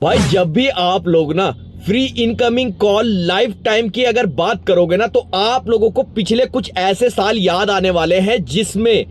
भाई जब भी आप लोग ना free incoming call life time की अगर बात करोगे ना तो आप लोगों को पिछले कुछ ऐसे साल याद आने वाले हैं जिसमें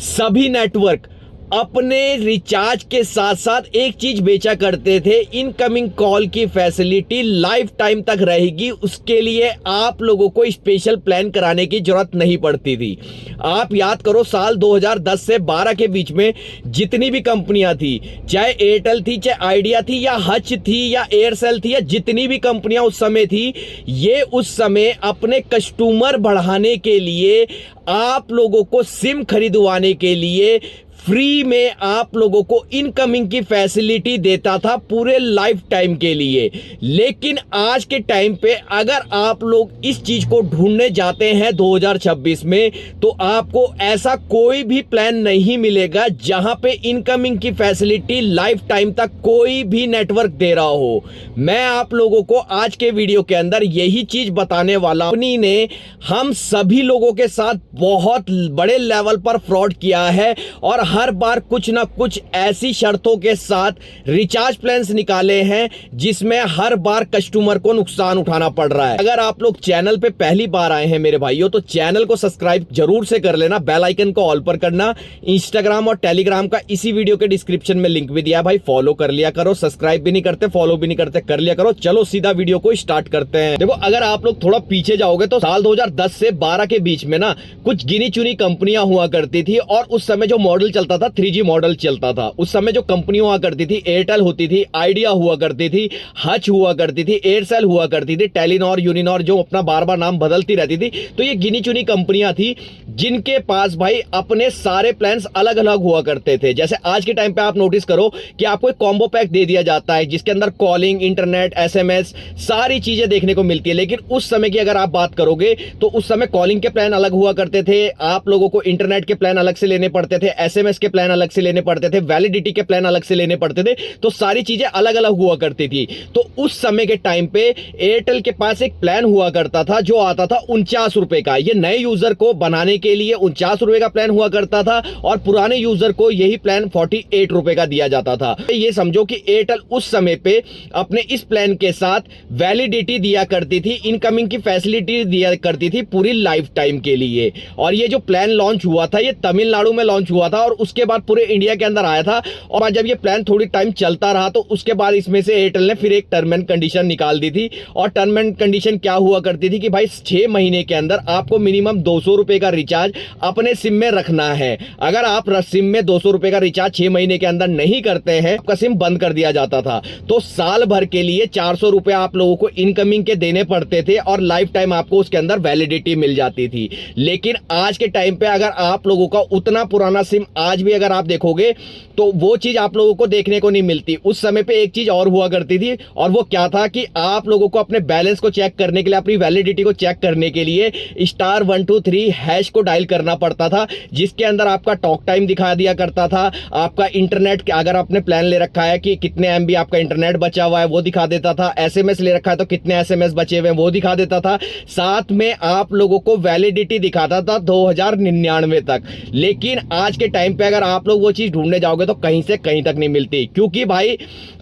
सभी नेटवर्क अपने रिचार्ज के साथ साथ एक चीज बेचा करते थे, इनकमिंग कॉल की फैसिलिटी लाइफ टाइम तक रहेगी। उसके लिए आप लोगों को स्पेशल प्लान कराने की जरूरत नहीं पड़ती थी। आप याद करो साल 2010 से 12 के बीच में जितनी भी कंपनियां थी, चाहे एयरटेल थी, चाहे आइडिया थी या हच थी या एयरसेल थी या जितनी भी कंपनियां उस समय थी, ये उस समय अपने कस्टमर बढ़ाने के लिए, आप लोगों को सिम खरीदवाने के लिए फ्री में आप लोगों को इनकमिंग की फैसिलिटी देता था पूरे लाइफ टाइम के लिए। लेकिन आज के टाइम पे अगर आप लोग इस चीज को ढूंढने जाते हैं 2026 में, तो आपको ऐसा कोई भी प्लान नहीं मिलेगा जहां पे इनकमिंग की फैसिलिटी लाइफ टाइम तक कोई भी नेटवर्क दे रहा हो। मैं आप लोगों को आज के वीडियो के अंदर यही चीज बताने वाला। कंपनी ने हम सभी लोगों के साथ बहुत बड़े लेवल पर फ्रॉड किया है और हर बार कुछ ना कुछ ऐसी शर्तों के साथ रिचार्ज प्लान्स निकाले हैं जिसमें हर बार कस्टमर को नुकसान उठाना पड़ रहा है। अगर आप लोग चैनल पे पहली बार आए हैं मेरे भाइयों, तो चैनल को सब्सक्राइब जरूर से कर लेना, बेल आइकन को ऑल पर करना। इंस्टाग्राम और टेलीग्राम का इसी वीडियो के डिस्क्रिप्शन में लिंक भी दिया भाई, फॉलो कर लिया करो। सब्सक्राइब भी नहीं करते, फॉलो भी नहीं करते, कर लिया करो। चलो सीधा वीडियो को स्टार्ट करते हैं। देखो, अगर आप लोग थोड़ा पीछे जाओगे तो साल 2010 से 12 के बीच में ना कुछ गिनी चुनी कंपनियां हुआ करती थी और उस समय जो मॉडल चलता था 3G मॉडल चलता था। उस समय जो कंपनी हुआ करती थी, एयरटेल होती थी, आइडिया हुआ करती थी, हच हुआ करती थी, एयरसेल हुआ करती थी, टेलीनॉर, यूनिनॉर जो अपना बार बार नाम बदलती रहती थी। तो ये गिनी चुनी कंपनियां थी जिनके पास भाई अपने सारे प्लान्स अलग अलग हुआ करते थे। जैसे आज के टाइम पे आप नोटिस करो कि आपको एक कॉम्बो पैक दे दिया जाता है जिसके अंदर कॉलिंग, इंटरनेट, SMS सारी चीजें देखने को मिलती है। लेकिन उस समय की अगर आप बात करोगे तो उस समय कॉलिंग के प्लान अलग हुआ करते थे, आप लोगों को इंटरनेट के प्लान अलग से लेने पड़ते थे, SMS के प्लान अलग से लेने पड़ते थे, वैलिडिटी के प्लान अलग से लेने पड़ते थे। तो सारी चीजें अलग अलग हुआ करती थी। तो उस समय के टाइम पे एयरटेल के पास एक प्लान हुआ करता था जो आता था 49 रुपए का। ये नए यूजर को बनाने के लिए 49 रुपए का प्लान हुआ करता था और पुराने यूजर को यही प्लान 48 रुपए का दिया जाता था। ये समझो कि एयरटेल उस समय पे अपने इस प्लान के साथ वैलिडिटी दिया करती थी, इनकमिंग की फैसिलिटी दिया करती थी पूरी लाइफ टाइम के लिए। और ये जो प्लान लॉन्च हुआ था ये तमिलनाडु में लॉन्च हुआ था और उसके बाद पूरे इंडिया के अंदर आया था। और जब ये प्लान थोड़ी टाइम चलता रहा तो उसके बाद इसमें से एयरटेल ने फिर एक टर्म एंड कंडीशन निकाल दी थी। और टर्म एंड कंडीशन क्या हुआ करती थी कि भाई 6 महीने के अंदर आपको मिनिमम 200 रुपए का रिचार्ज अपने सिम में रखना है। अगर आप सिम में 200 रुपए का रिचार्ज 6 महीने के अंदर नहीं करते हैं, आपका सिम बंद कर दिया जाता था। तो साल भर के लिए 400 रुपए आप लोगों को इनकमिंग के देने पड़ते थे और लाइफ टाइम आपको उसके अंदर वैलिडिटी मिल जाती थी। लेकिन आज के टाइम पे अगर आप लोगों का उतना पुराना सिम आज भी अगर आप देखोगे तो वो चीज आप लोगों को देखने को नहीं मिलती। उस समय पे एक चीज और हुआ करती थी और वो क्या था कि आप लोगों को अपने बैलेंस को चेक करने के लिए, अपनी वैलिडिटी को चेक करने के लिए *123# को डायल करना पड़ता था, जिसके अंदर आपका टॉक टाइम दिखा दिया करता था, आपका इंटरनेट अगर आपने प्लान ले रखा है कि कितने MB आपका इंटरनेट बचा हुआ है वो दिखा देता था, SMS ले रखा है तो कितने SMS बचे हुए हैं वो दिखा देता था, साथ में आप लोगों को वैलिडिटी दिखाता था 2099 तक। लेकिन आज के टाइम पे अगर आप लोग वो चीज ढूंढने जाओगे तो कहीं से कहीं तक नहीं मिलती, क्योंकि भाई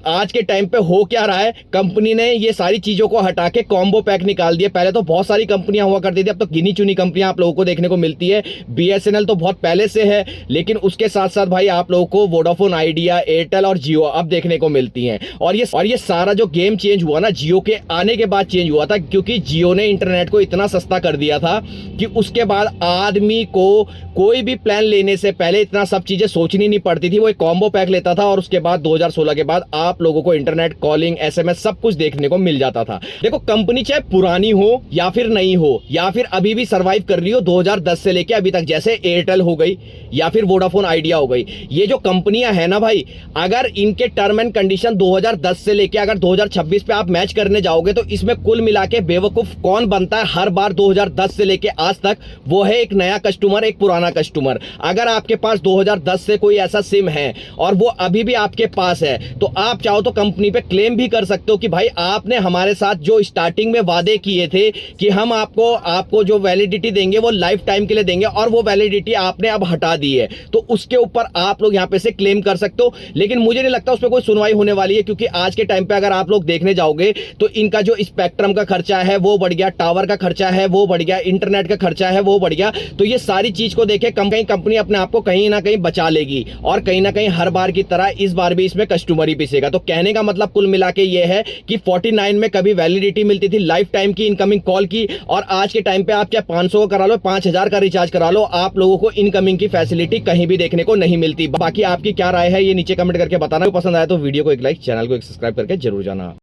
आज के टाइम पे हो क्या रहा है, कंपनी ने ये सारी चीजों को हटा के कॉम्बो पैक निकाल दिए। पहले तो बहुत सारी कंपनियां हुआ करती थी, अब तो गिनी चुनी कंपनियां आप लोगों को देखने को मिलती है। BSNL तो बहुत पहले से है, लेकिन उसके साथ साथ भाई आप लोगों को वोडाफोन, आइडिया, एयरटेल और जियो अब देखने को मिलती हैं। और ये सारा जो गेम चेंज हुआ ना जियो के आने के बाद चेंज हुआ था, क्योंकि जियो ने इंटरनेट को इतना सस्ता कर दिया था कि उसके बाद आदमी को कोई भी प्लान लेने से पहले इतना सब चीजें सोचनी नहीं पड़ती थी। वो एक कॉम्बो पैक लेता था और उसके बाद 2016 के बाद आप लोगों को इंटरनेट, कॉलिंग, SMS सब कुछ देखने को मिल जाता था। देखो, कंपनी चाहे पुरानी हो या फिर नहीं हो या फिर अभी भी सरवाइव कर रही हो 2010 से लेके अभी तक, जैसे एयरटेल हो गई या फिर वोडाफोन आइडिया हो गई, ये जो कंपनियां है ना भाई, अगर इनके टर्म एंड कंडीशन 2010 से लेके अगर 2026 पे आप मैच करने जाओगे तो इसमें कुल मिला के बेवकूफ कौन बनता है हर बार 2010 से लेके आज तक, वो है एक नया कस्टमर, एक पुराना कस्टमर। अगर आपके पास 2010 से कोई ऐसा सिम है और वो अभी भी आपके पास है, तो आप चाहो तो कंपनी पे क्लेम भी कर सकते हो कि भाई आपने हमारे साथ जो स्टार्टिंग में वादे किए थे कि हम आपको जो वैलिडिटी देंगे वो लाइफ टाइम के लिए देंगे और वो वैलिडिटी आपने अब हटा दी है, तो उसके ऊपर आप लोग यहां पे से क्लेम कर सकते हो। लेकिन मुझे नहीं लगता उस पर कोई सुनवाई होने वाली है, क्योंकि आज के टाइम पे अगर आप लोग देखने जाओगे तो इनका जो स्पेक्ट्रम का खर्चा है वो बढ़ गया, टावर का खर्चा है वो बढ़ गया, इंटरनेट का खर्चा है वो बढ़ गया। तो ये सारी चीज को देखे कहीं कंपनी अपने आप को कहीं ना कहीं बचा लेगी और कहीं ना कहीं हर बार की तरह इस बार भी इसमें कस्टमर ही पिसेगा। तो कहने का मतलब कुल मिला के ये है कि 49 में कभी वैलिडिटी मिलती थी लाइफ टाइम की इनकमिंग कॉल की, और आज के टाइम पे आप क्या 500 का करा लो, 5000 का रिचार्ज करा लो, आप लोगों को इनकमिंग की फैसिलिटी कहीं भी देखने को नहीं मिलती। बाकी आपकी क्या राय है ये नीचे कमेंट करके बताना। पसंद आया तो वीडियो को एक लाइक, चैनल को एक सब्सक्राइब करके जरूर जाना।